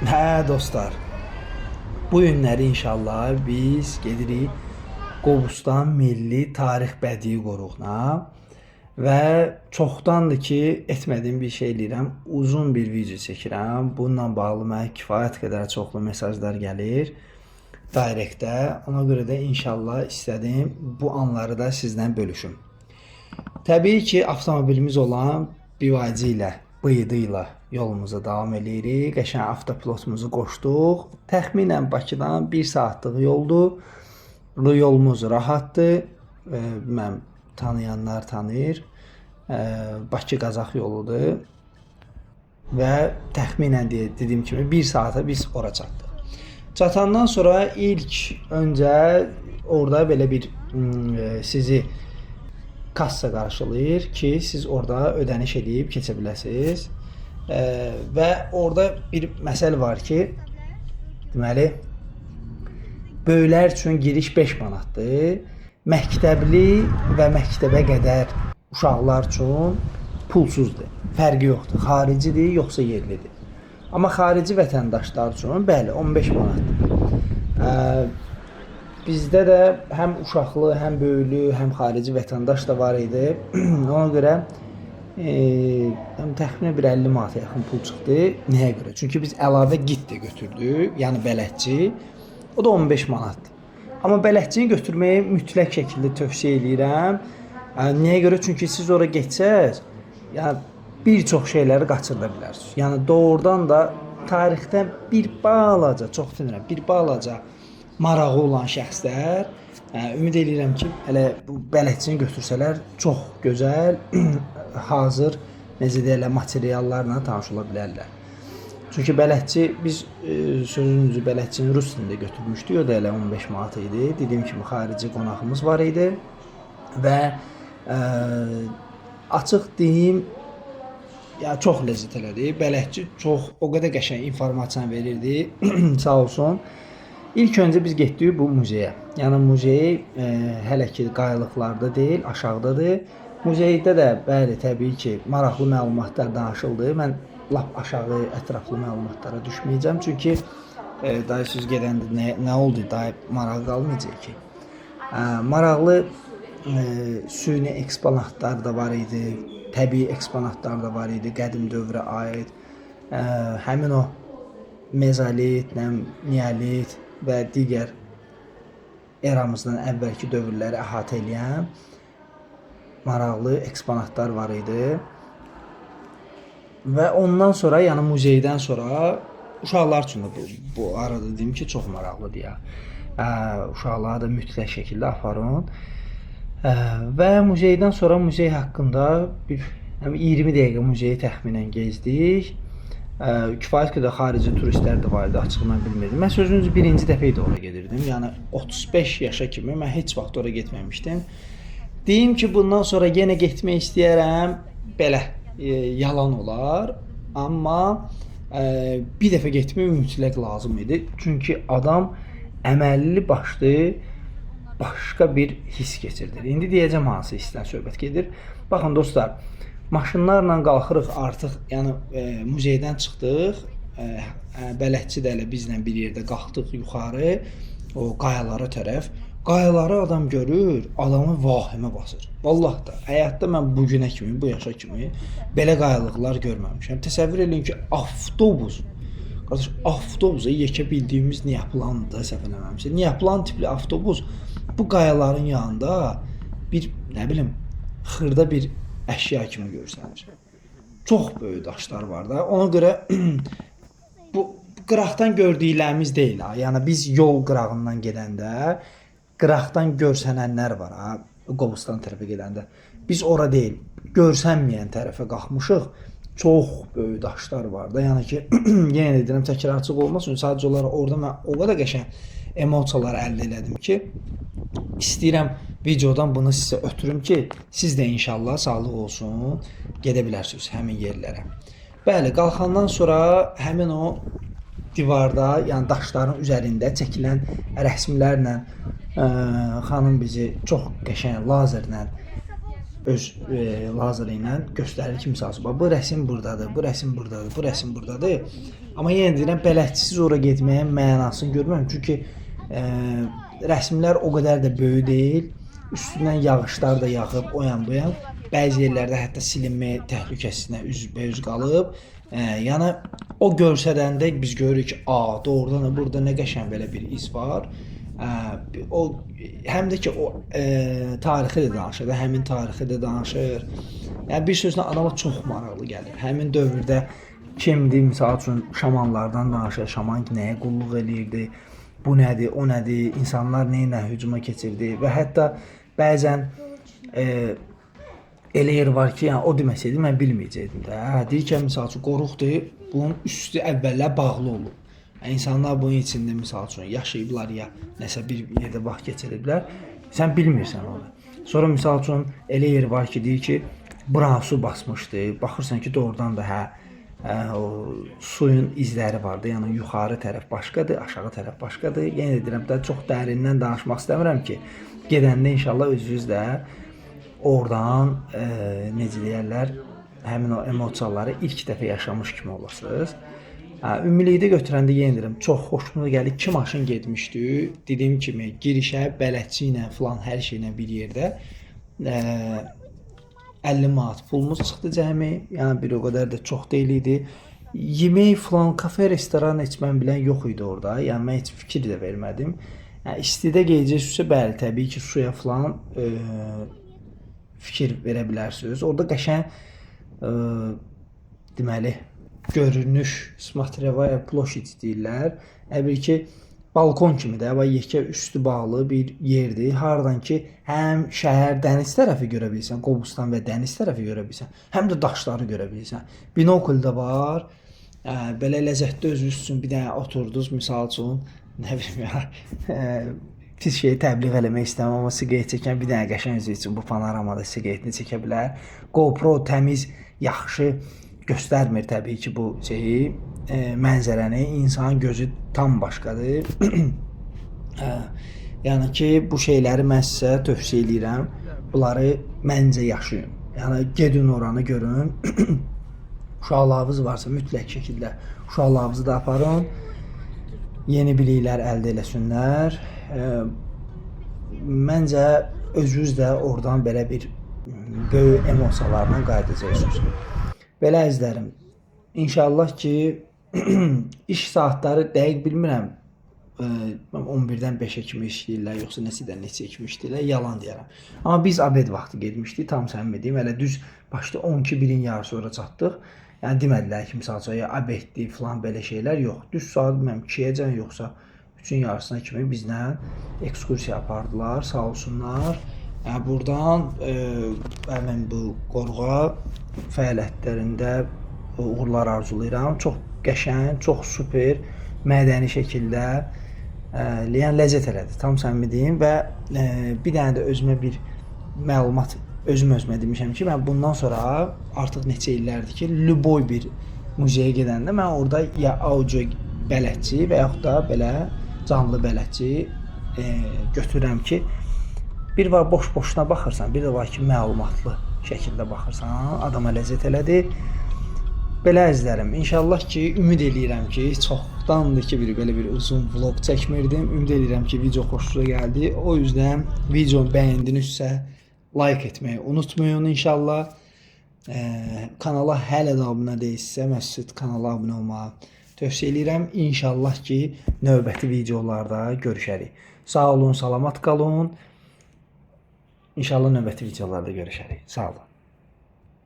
Hə dostlar, bu günləri inşallah biz gedirik Qobustan Milli Tarix Bədii Qoruğuna və çoxdandır ki, etmədiyim bir şey eləyirəm. Uzun bir video çəkirəm. Bununla bağlı mənə kifayət qədər çoxlu mesajlar gəlir direktdə. Ona görə də inşallah istədim bu anları da sizlə bölüşüm. Təbii ki, avtomobilimiz olan BYD ilə, BYD ilə yolumuza davam edirik. Qəşəng avtopilotumuzu qoşduq. Təxminən Bakıdan 1 saatlıq yoldur. Bu yolumuz rahatdır. Mən tanıyanlar tanıyır. Bakı-Qazax yoludur. Və təxminən dediyim kimi 1 saata biz ora çatdıq. Çatandan sonra ilk öncə orada belə bir sizi kassa qarşılayır ki, siz orada ödəniş edib keçə biləsiniz. Və orada bir məsələ var ki, deməli, böyüklər üçün giriş 5 manatdır. Məktəbli və məktəbə qədər uşaqlar üçün pulsuzdur. Fərqi yoxdur. Xaricidir, yoxsa yerlidir. Amma xarici vətəndaşlar üçün bəli 15 manatdır. Bizdə də həm uşaqlı, həm böyüklü, həm xarici vətəndaş da var idi. Ona görə təxminən bir 50 manata yaxın pul çıxdı. Nəyə görə? Çünki biz əlavə git də götürdük, yəni bələdçi. O da 15 manatdır. Amma bələdçini götürməyi mütləq şəkildə tövsiyə edirəm. Nəyə görə? Çünki siz ora getsəz, yəni bir çox şeyləri qaçırda bilərsiniz. Yəni doğrudan da tarixdən bir balaca, çox demirəm, bir balaca marağı olan şəxslər, ümid edirəm ki, hələ bu bələdçini götürsələr çox gözəl, hazır, necə deyirlər, materiallarla tanış ola bilərlər. Çünki bələdçi, biz sözünüzü bələdçini rus dilində götürmüşdük, o da elə 15 manat idi. Dediyim kimi, xarici qonağımız var idi və açıq deyim, ya çox ləzzət elədi. Bələdçi çox, o qədər qəşəng informasiya verirdi, sağ olsun. İlk öncə biz getdik bu muzeyə. Yəni muzey hələ ki qayalıqlarda deyil, aşağıdadır. Muzeydə də bəli, təbii ki, maraqlı məlumatlar danışıldı. Mən lap aşağı ətraflı məlumatlara düşməyəcəm. Çünki dayı siz gedəndə nə oldu? Dayı maraq qalmayacaq ki. Maraqlı süni eksponatlar da var idi. Təbii eksponatlar da var idi. Qədim dövrə aid. Həmin o mezolit, neolit və digər eramızdan əvvəlki dövrləri əhatə edən maraqlı eksponatlar var idi. Və ondan sonra, yəni muzeydən sonra uşaqlar üçün də bu arada deyim ki, çox maraqlıdır ya. Uşaqları da mütləq şəkildə aparın. Və muzeydən sonra muzey haqqında bir 20 dəqiqə muzeyi təxminən gezdik. Kifayət qədər xarici turistlər də var idi, açıq mən bilmirdim. Mən sözünüzü birinci dəfə idi ora gedirdim. Yəni 35 yaşa kimi mən heç vaxt ora getməmişdim. Deyim ki, bundan sonra yenə getmək istəyərəm. Belə yalan olar. Amma bir dəfə getmək mütləq lazım idi. Çünki adam əməlli başlı başqa bir his keçirdir. İndi deyəcəm hansı hissdən söhbət gedir. Baxın dostlar, maşınlarla qalxırıq artıq, yəni muzeydən çıxdıq. Bələdçi də elə bizlə bir yerdə qalxdıq yuxarı, o qayalara tərəf. Qayaları adam görür, adamı vahimə basır. Vallahi da, həyatda mən bu günə kimi, bu yaşa kimi belə qayalıqlar görməmişəm. Təsəvvür edin ki, avtobus, qardaş, avtobusa yekə bildiyimiz Neaplandır da, səhv eləməmişəm. Neaplan tipli avtobus bu qayaların yanında bir, nə bilim, xırda bir əşya kimi görsənir. Çox böyük daşlar var da. Ona görə bu qıraqdan gördüklərimiz deyil ha. Yəni biz yol qırağından gedəndə qıraqdan görsənənlər var ha, Qobustan tərəfə gedəndə. Biz ora deyil, görsənməyən tərəfə qalxmışıq. Çox böyük daşlar var da. Yəni ki, yenə deyirəm, təkrarçılıq olmasın. Sadəcə olaraq orada mən o qədər qəşəng emosiyalar əldə elədim ki, istəyirəm videodan bunu sizə ötürüm ki, siz də inşallah sağlıq olsun, gedə bilərsiniz həmin yerlərə. Bəli, qalxandan sonra həmin o divarda, yəni daşların üzərində çəkilən rəsmlərlə xanım bizi çox qəşəng lazerlə öz lazeri ilə göstərir ki, misal üçün, bu rəsm burdadır, bu rəsm burdadır, bu rəsm burdadır. Amma yenə deyirəm, bələdçisiz ora getməyin mənasını görmürəm. Çünki rəsmlər o qədər də böyük deyil. Üstündən yağışlar da yağıb, o yan bu yan. Bəzi yerlərdə hətta silinmə təhlükəsinə üzbəüz qalıb. Yəni o görsədəndə biz görürük ki, doğrudan da burada nə qəşəng belə bir iz var. O həm də ki o tarixi də danışır da, həmin tarixi də danışır. Yəni bir sözlə adama çox maraqlı gəlir. Həmin dövrdə kimdir, misal üçün şamanlardan danışır, şaman nəyə qulluq eləyirdi, bu nədir, o nədir, insanlar nə ilə hücuma keçirdi və hətta bəzən elə yer var ki, yəni o deməsəydi mən bilməyəcəkdim də. Deyir ki, misal üçün qoruqdur, bunun üstü əvvəllər bağlı olub. İnsanlar bunun içində misal üçün yaşayıblar ya nəsə bir yerdə vaxt keçiriblər. Sən bilmirsən onu. Sonra misal üçün elə yer var ki, deyir ki, buranı su basmışdı. Baxırsan ki, doğrudan da o suyun izləri vardı. Yəni yuxarı tərəf başqadır, aşağı tərəf başqadır. Yenə deyirəm də çox dərindən danışmaq istəmirəm ki, gedəndə inşallah özünüz də oradan necə deyərlər, həmin o emosiyaları ilk dəfə yaşamış kimi olasınız. Ümumilikdə götürəndə yenə deyirəm, çox xoşuma gəlir. 2 maşın getmişdi. Dediyim kimi girişə bələdçi ilə falan hər şeylə bir yerdə 50 manat pulumuz çıxdı cəmi. Yəni bir o qədər də çox deyil idi. Yemək falan, kafe, restoran içməm bilən yox idi orada. Yəni mən heç fikir də vermədim. Yəni istidə geyəcəksinizsə, bəli, təbii ki, suya falan fikir verə bilərsiniz. Orada qəşəng deməli görünüş, смотревая площадь deyirlər. Əgər ki balkon kimi də, yekə üstü bağlı bir yerdir. Hardan ki həm şəhər dəniz tərəfi görə bilirsən, Qobustan və dəniz tərəfi görə bilirsən, həm də daşları görə bilirsən. Binokl da var. Belə ləzzətli özünüz üçün bir dənə oturdunuz, misal üçün, nə bilim ya, pis şeyi təbliğ eləmək istəməm, amma siqaret çəkən bir dənə qəşəng özü üçün bu panoramada siqaretini çəkə bilər. GoPro təmiz, yaxşı göstərmir təbii ki bu şeyi, mənzərəni. İnsanın gözü tam başqadır. Yəni ki bu şeyləri mən sizə tövsiyə edirəm. Bunları məncə yaşayın. Yəni gedin oranı görün. Uşaqlarınız varsa mütləq şəkildə uşaqlarınızı da aparın. Yeni biliklər əldə eləsinlər. Məncə özünüz də oradan belə bir böyük emosiyalarla qayıdacaqsınız. Belə əzizlərim, inşallah ki iş saatları dəqiq bilmirəm, 11-dən 5-ə kimi işləyirlər, yoxsa nəsədən neçə kimi işləyirlər, yalan deyərəm. Amma biz abed vaxtı getmişdik, tam səmimi deyim, hələ düz başda 12-1-in yarı sonra çatdıq. Yəni demədilər ki, misal üçün abeddir falan belə şeylər yox. Düz saat 2-yəcən yoxsa 3-ün yarısına kimi bizlə ekskursiya apardılar, sağ olsunlar. Yəni buradan həmin bu qoruğa fəaliyyətlərində uğurlar arzulayıram. Çox qəşəng, çox super, mədəni şəkildə yəni ləzzət elədi. Tam səmimi deyim və bir dənə də özümə bir məlumat özümə demişəm ki, mən bundan sonra artıq neçə illərdir ki, Lüboy bir muzeyə gedəndə mən orada ya audio bələdçi və yaxud da belə canlı bələdçi götürürəm ki, bir var boş-boşuna baxırsan, bir də var ki, məlumatlı şəkildə baxırsan, adama ləzzət elədi. Belə əzizlərim, inşallah ki, ümid eləyirəm ki, çoxdandır ki, belə bir uzun vlog çəkmirdim. Ümid eləyirəm ki, video xoşunuza gəldi. O yüzden videonu bəyəndinizsə, like etməyi unutmayın inşallah. Kanala hələ də abunə deyilsə, məscid kanala abunə olmağı tövsiyə eləyirəm. İnşallah ki, növbəti videolarda görüşərik. Sağ olun, salamat qalın. İnşallah növbəti videolarda görüşərik. Sağ olun.